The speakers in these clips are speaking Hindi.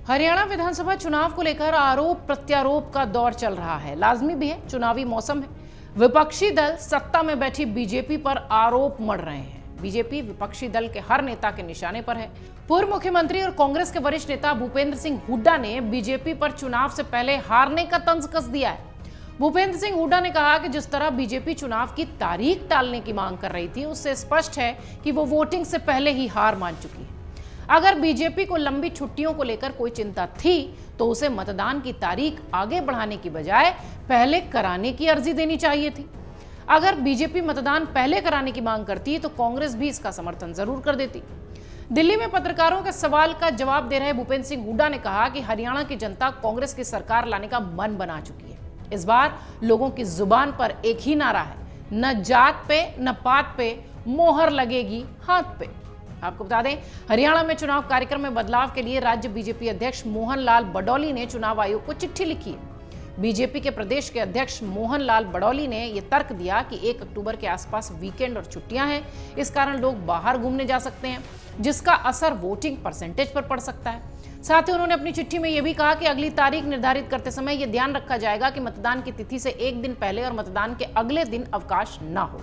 हरियाणा विधानसभा चुनाव को लेकर आरोप प्रत्यारोप का दौर चल रहा है। लाजमी भी है, चुनावी मौसम है। विपक्षी दल सत्ता में बैठी बीजेपी पर आरोप मढ़ रहे हैं। बीजेपी विपक्षी दल के हर नेता के निशाने पर है। पूर्व मुख्यमंत्री और कांग्रेस के वरिष्ठ नेता भूपेंद्र सिंह हुड्डा ने बीजेपी पर चुनाव से पहले हारने का तंज कस दिया है। भूपेंद्र सिंह हुड्डा ने कहा कि जिस तरह बीजेपी चुनाव की तारीख टालने की मांग कर रही थी, उससे स्पष्ट है कि वो वोटिंग से पहले ही हार मान चुकी है। अगर बीजेपी को लंबी छुट्टियों को लेकर कोई चिंता थी तो उसे मतदान की तारीख आगे बढ़ाने की बजाय पहले कराने की अर्जी देनी चाहिए थी। अगर बीजेपी मतदान पहले कराने की मांग करती तो कांग्रेस भी इसका समर्थन जरूर कर देती। दिल्ली में पत्रकारों के सवाल का जवाब दे रहे भूपेंद्र सिंह हुड्डा ने कहा कि हरियाणा की जनता कांग्रेस की सरकार लाने का मन बना चुकी है। इस बार लोगों की जुबान पर एक ही नारा है, न जात पे न पात पे मोहर लगेगी हाथ पे। आपको बता दें, हरियाणा में चुनाव कार्यक्रम में बदलाव के लिए राज्य बीजेपी अध्यक्ष मोहन लाल बडौली ने चुनाव आयोग को चिट्ठी लिखी है। बीजेपी के प्रदेश के अध्यक्ष मोहन लाल बडौली ने यह तर्क दिया कि 1 अक्टूबर के आसपास वीकेंड और छुट्टियां हैं, इस कारण लोग बाहर घूमने जा सकते हैं, जिसका असर वोटिंग परसेंटेज पर पड़ सकता है। साथ ही उन्होंने अपनी चिट्ठी में यह भी कहा कि अगली तारीख निर्धारित करते समय यह ध्यान रखा जाएगा कि मतदान की तिथि से एक दिन पहले और मतदान के अगले दिन अवकाश न हो।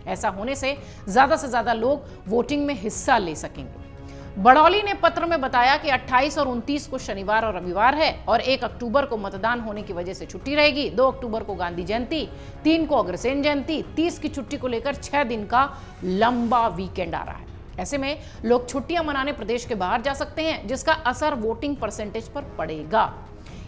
ऐसा होने से ज्यादा लोग वोटिंग में हिस्सा ले सकेंगे। बडौली ने पत्र में बताया कि 28 और 29 को शनिवार और रविवार है और 1 अक्टूबर को मतदान होने की वजह से छुट्टी रहेगी। 2 अक्टूबर को गांधी जयंती, 3 को अग्रसेन जयंती, 30 की छुट्टी को लेकर 6 दिन का लंबा वीकेंड आ रहा है। ऐसे में लोग छुट्टियां मनाने प्रदेश के बाहर जा सकते हैं, जिसका असर वोटिंग परसेंटेज पर पड़ेगा।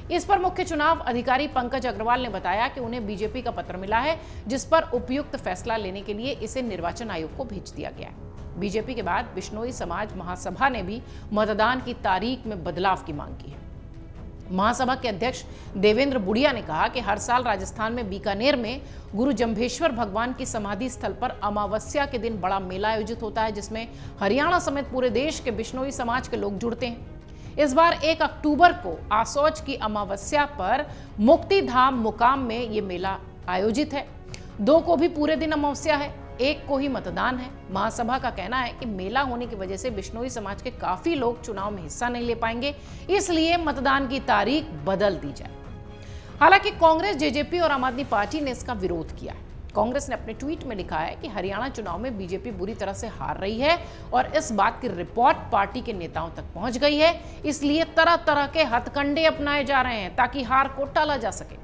इस पर मुख्य चुनाव अधिकारी पंकज अग्रवाल ने बताया कि उन्हें बीजेपी का पत्र मिला है, जिस पर उपयुक्त फैसला लेने के लिए इसे निर्वाचन आयोग को भेज दिया गया है। बीजेपी के बाद बिश्नोई समाज महासभा ने भी मतदान की तारीख में बदलाव की मांग की है। महासभा के अध्यक्ष देवेंद्र बुढ़िया ने कहा कि हर साल राजस्थान में बीकानेर में गुरु जंभेश्वर भगवान की समाधि स्थल पर अमावस्या के दिन बड़ा मेला आयोजित होता है, जिसमें हरियाणा समेत पूरे देश के बिश्नोई समाज के लोग जुड़ते हैं। इस बार 1 अक्टूबर को आसौज की अमावस्या पर मुक्तिधाम मुकाम में ये मेला आयोजित है। 2 को भी पूरे दिन अमावस्या है, 1 को ही मतदान है। महासभा का कहना है कि मेला होने की वजह से बिश्नोई समाज के काफी लोग चुनाव में हिस्सा नहीं ले पाएंगे, इसलिए मतदान की तारीख बदल दी जाए। हालांकि कांग्रेस, जेजेपी और आम आदमी पार्टी ने इसका विरोध किया है। कांग्रेस ने अपने ट्वीट में लिखा है कि हरियाणा चुनाव में बीजेपी बुरी तरह से हार रही है और इस बात की रिपोर्ट पार्टी के नेताओं तक पहुंच गई है, इसलिए तरह तरह के हथकंडे अपनाए जा रहे हैं ताकि हार को टाला जा सके।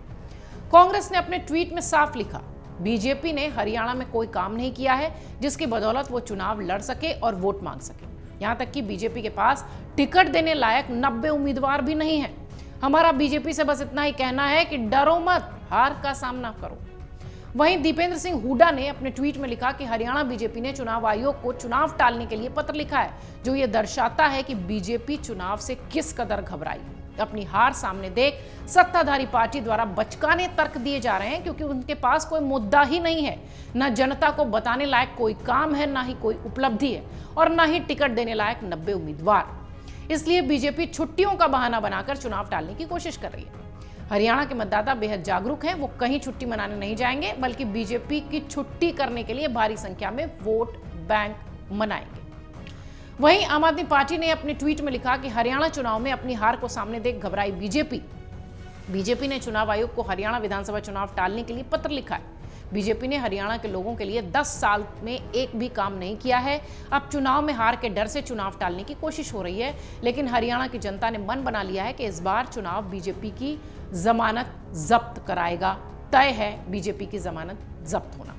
कांग्रेस ने अपने ट्वीट में साफ लिखा, बीजेपी ने हरियाणा में कोई काम नहीं किया है जिसकी बदौलत वो चुनाव लड़ सके और वोट मांग सके। यहां तक कि बीजेपी के पास टिकट देने लायक 90 उम्मीदवार भी नहीं है। हमारा बीजेपी से बस इतना ही कहना है कि डरो मत, हार का सामना करो। वहीं दीपेंद्र सिंह हुड्डा ने अपने ट्वीट में लिखा कि हरियाणा बीजेपी ने चुनाव आयोग को चुनाव टालने के लिए पत्र लिखा है, जो यह दर्शाता है कि बीजेपी चुनाव से किस कदर घबराई। अपनी हार सामने देख सत्ताधारी पार्टी द्वारा बचकाने तर्क दिए जा रहे हैं, क्योंकि उनके पास कोई मुद्दा ही नहीं है, न जनता को बताने लायक कोई काम है, ना ही कोई उपलब्धि है और ना ही टिकट देने लायक 90 उम्मीदवार। इसलिए बीजेपी छुट्टियों का बहाना बनाकर चुनाव टालने की कोशिश कर रही है। हरियाणा के मतदाता बेहद जागरूक हैं, वो कहीं छुट्टी मनाने नहीं जाएंगे, बल्कि बीजेपी की छुट्टी करने के लिए भारी संख्या में वोट बैंक मनाएंगे। वहीं आम आदमी पार्टी ने अपने ट्वीट में लिखा कि हरियाणा चुनाव में अपनी हार को सामने देख घबराई बीजेपी ने चुनाव आयोग को हरियाणा विधानसभा चुनाव टालने के लिए पत्र लिखा है। बीजेपी ने हरियाणा के लोगों के लिए 10 साल में एक भी काम नहीं किया है। अब चुनाव में हार के डर से चुनाव टालने की कोशिश हो रही है, लेकिन हरियाणा की जनता ने मन बना लिया है कि इस बार चुनाव बीजेपी की जमानत जब्त कराएगा। तय है बीजेपी की जमानत जब्त होना।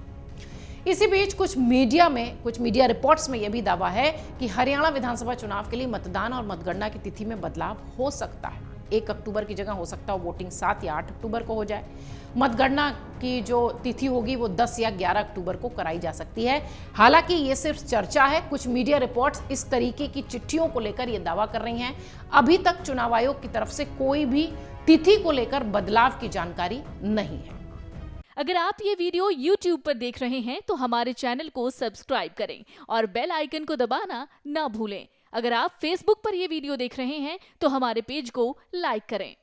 इसी बीच कुछ मीडिया रिपोर्ट्स में यह भी दावा है कि हरियाणा विधानसभा चुनाव के लिए मतदान और मतगणना की तिथि में बदलाव हो सकता है। 1 अक्टूबर की जगह हो सकता है वोटिंग 7 या 8 अक्टूबर को हो जाए। मतगणना की जो तिथि होगी वो 10 या 11 अक्टूबर को कराई जा सकती है। हालांकि ये सिर्फ चर्चा है। कुछ मीडिया रिपोर्ट्स इस तरीके की चिट्ठियों को लेकर ये दावा कर रही हैं। अभी तक चुनाव आयोग की तरफ से कोई भी तिथि को लेकर बदलाव की जानकारी नहीं है। अगर आप ये वीडियो YouTube पर देख रहे हैं तो हमारे चैनल को सब्सक्राइब करें और बेल आइकन को दबाना ना भूलें। अगर आप Facebook पर ये वीडियो देख रहे हैं तो हमारे पेज को लाइक करें।